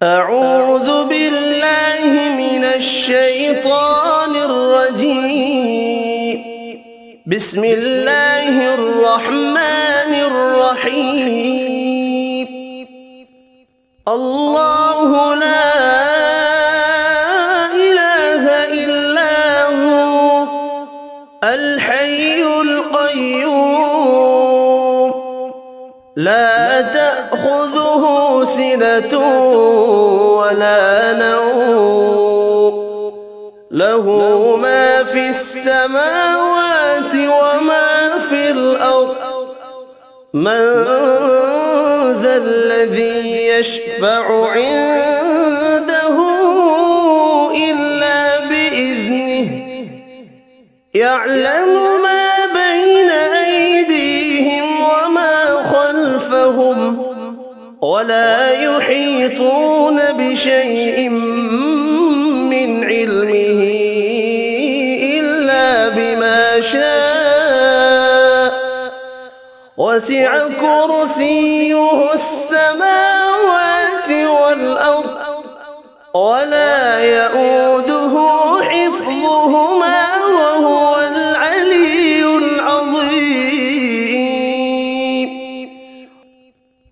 أعوذ بالله من الشيطان الرجيم. بسم الله الرحمن الرحيم. الله لا إله إلا هو الحي القيوم لا تأخذه سنة ولا نوم له ما في السماوات وما في الأرض من ذا الذي يشفع عنده إلا بإذنه يعلم ما بين أيديهم وما خلفهم ولا يحيطون بشيء من علمه إلا بما شاء وسع كرسيه السماوات والأرض ولا يؤوده حفظهما وهو العلي العظيم.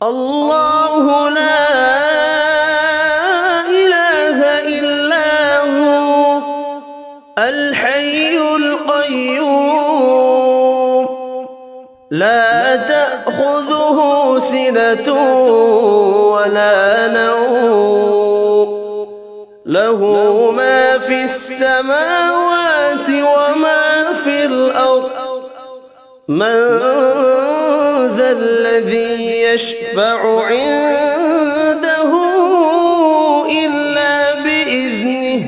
الله لا إله إلا هو الحي القيوم لا تأخذه سنة ولا نوم له ما في السماوات وما في الأرض من ذا الذي يشفع عنده إلا بإذنه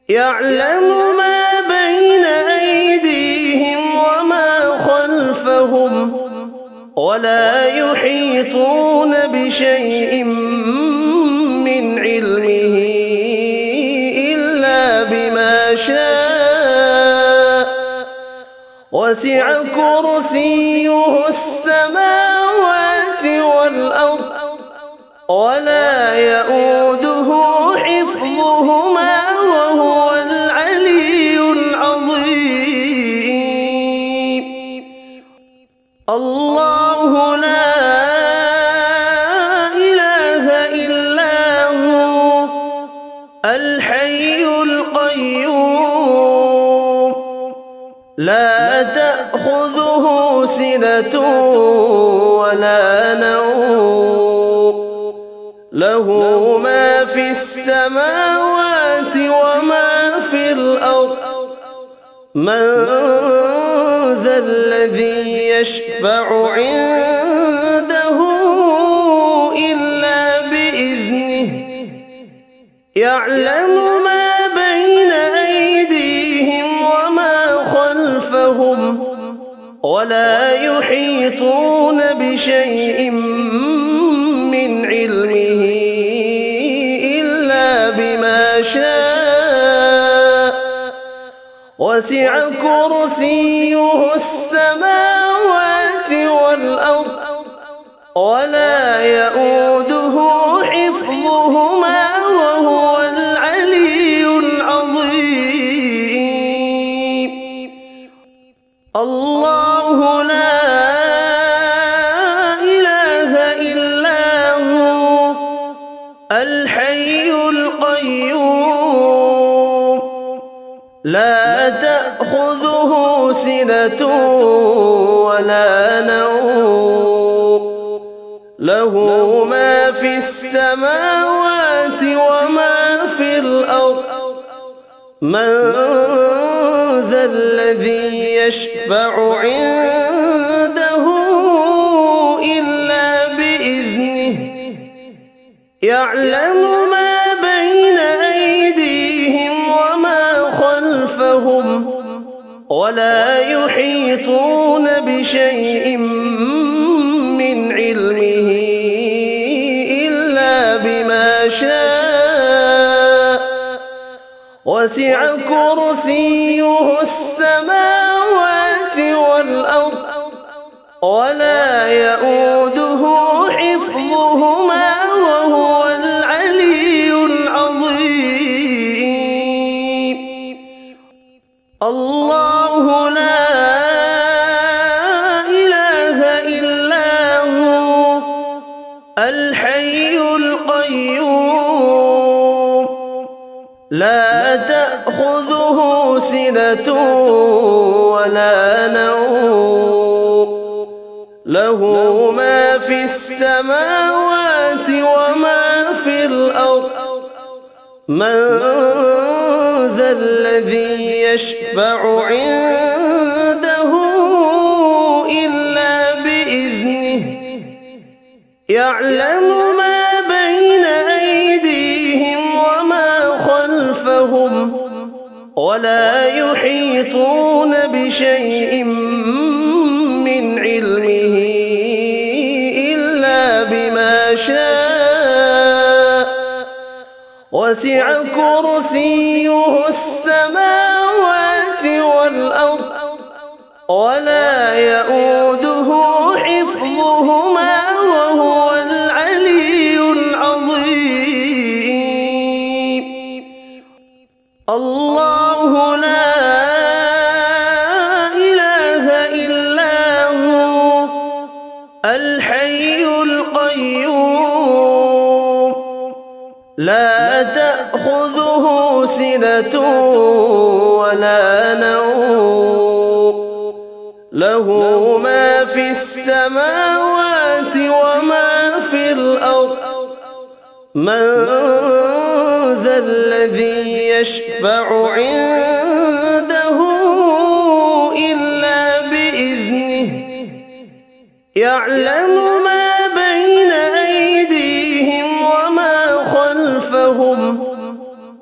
يعلم ما بين أيديهم وما خلفهم ولا يحيطون بشيء من علمه إلا بما شاء وسع كرسيه السماوات والأرض ولا يؤوده حفظهما وهو العلي العظيم. الله لا إله إلا هو الحي القيوم لا تأخذه سنة ولا نوم له ما في السماوات وما في الأرض من ذا الذي يشفع عنده إلا بإذنه يعلم ما بين أيديهم وما خلفهم ولا يحيطون بشيء من علمه إلا بما شاء وسع كرسيه السماوات والأرض ولا يؤوده حفظهما وهو العلي العظيم. الله لا إله إلا هو الحي القيوم لا تأخذه سنة ولا نوم له ما في السماوات وما في الأرض من ذا الذي يشفع عنده إلا بإذنه يعلم ما بين أيديهم وما خلفهم ولا يحيطون بشيء من علمه إلا بما شاء وسع كرسيه السماوات والأرض ولا يؤوده حفظهما وهو الحي القيوم لا تأخذه سنة ولا نوم له ما في السماوات وما في الأرض من ذا الذي يشفع عنده إلا بإذنه يعلم ما بين أيديهم وما خلفهم ولا يحيطون بشيء من علمه إلا بما شاء وسع كرسيه السماوات والأرض ولا يؤوده حفظهما وهو العلي العظيم الله لا إله إلا هو الحي القيوم لا تأخذه سنة ولا نوم له ما في السماوات وما في الأرض من ذا الذي يشفع عنده إلا بإذنه يعلم ما بين أيديهم وما خلفهم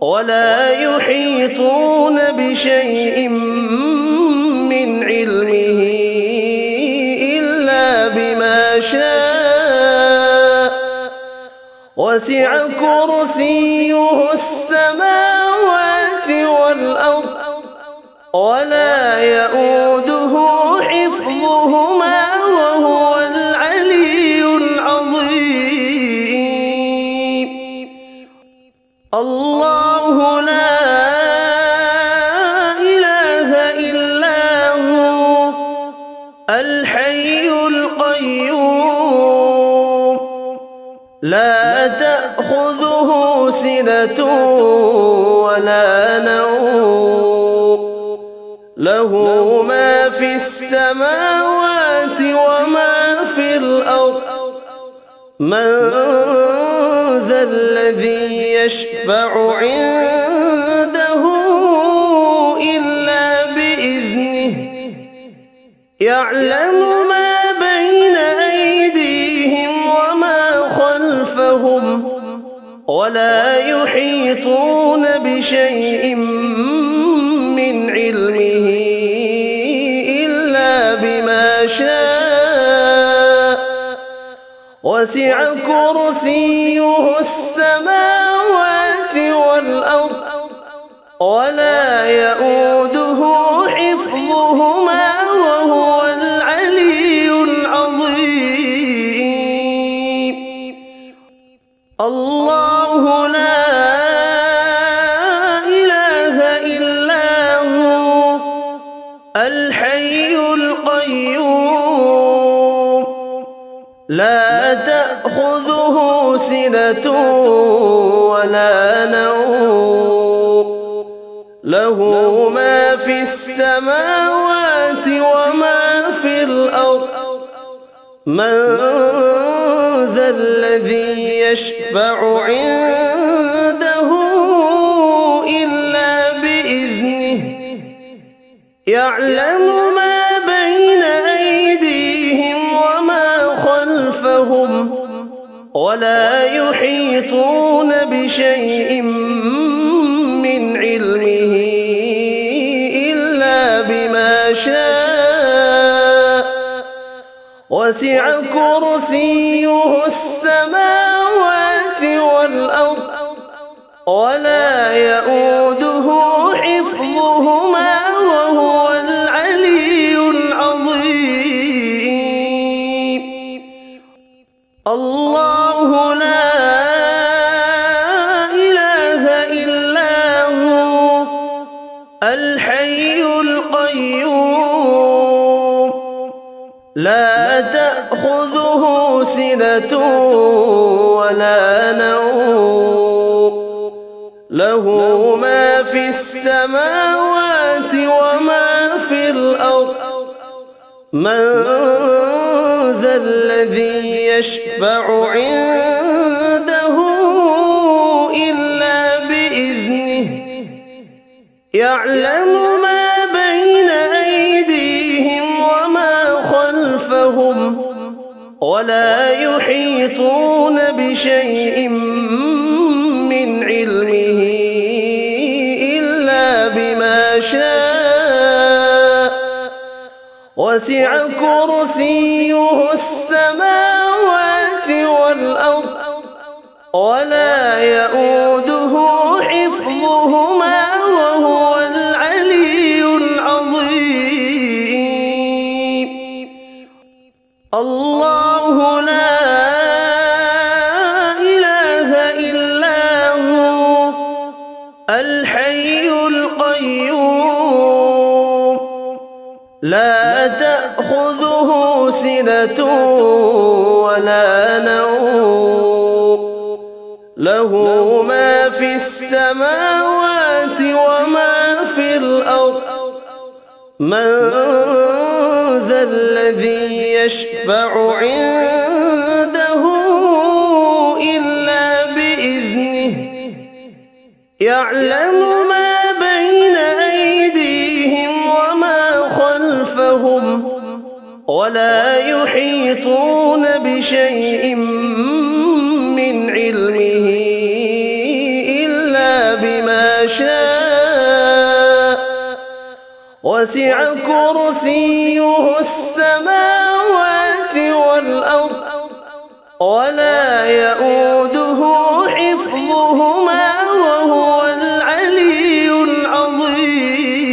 ولا يحيطون بشيء من علمه إلا بما شاء وسع كرسيه السماوات والأرض ولا يؤوده حفظهما وهو العلي العظيم الله لا إله إلا هو الحي القيوم لا تأخذه سنة ولا نوم له ما في السماوات وما في الأرض من ذا الذي يشفع عنده إلا بإذنه يعلم ما بين أيديهم وما خلفهم ولا يحيطون بشيء من علمه إلا بما شاء وسع كرسيه السماوات والأرض ولا يؤوده حفظهما وهو العلي العظيم الله لا إله إلا هو الحي القيوم لا تأخذه سنة ولا نوم له ما في السماوات وما في الأرض من ذا الذي يشفع عنده إلا بإذنه يعلم ما بين أيديهم وما خلفهم ولا يحيطون بشيء من علمه إلا بما شاء وسع كرسيه السماوات والأرض ولا يؤوده حفظهما وهو العلي العظيم الله لا إله إلا هو الحي القيوم لا تأخذه سنة ولا ولا نوم له ما في السماوات وما في الأرض من ذا الذي يشفع عنده إلا بإذنه يعلم ما بين أيديهم وما خلفهم ولا يحيطون بشيء من علمه إلا بما شاء وسع كرسيه السماوات والأرض ولا يؤوده حفظهما وهو العلي العظيم الله لا إله إلا هو الحي القيوم لا تأخذه سنة ولا نوم له ما في السماوات وما في الأرض من ذا الذي يشفع عنده إلا بإذنه يعلم ما بين أيديهم وما خلفهم ولا يحيطون بشيء من علمه إلا بما شاء وسع كرسيه السماوات والأرض ولا يؤوده حفظهما وهو العلي العظيم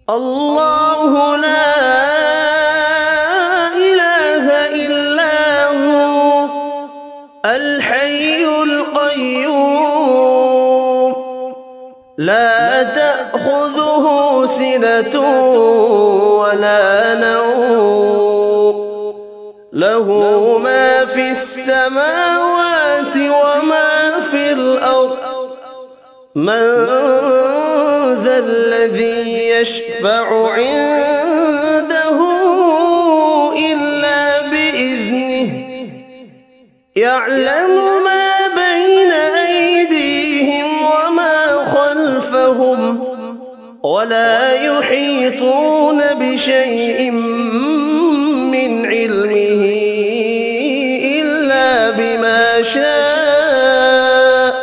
الله لا إله إلا هو الحي القيوم لا تأخذه سنة ولا نوم له ما في السماوات وما في الأرض من ذا الذي يشفع عنده إلا بإذنه يعلم ما بين أيديهم وما خلفهم ولا يحيطون بشيء من علمه إلا بما شاء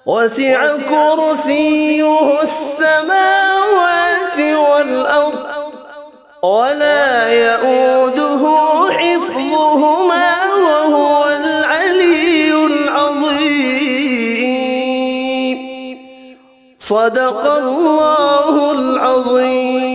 وسع كرسيه السماوات والأرض ولا يؤوده حفظهما وهو العلي العظيم صدق الله العظيم.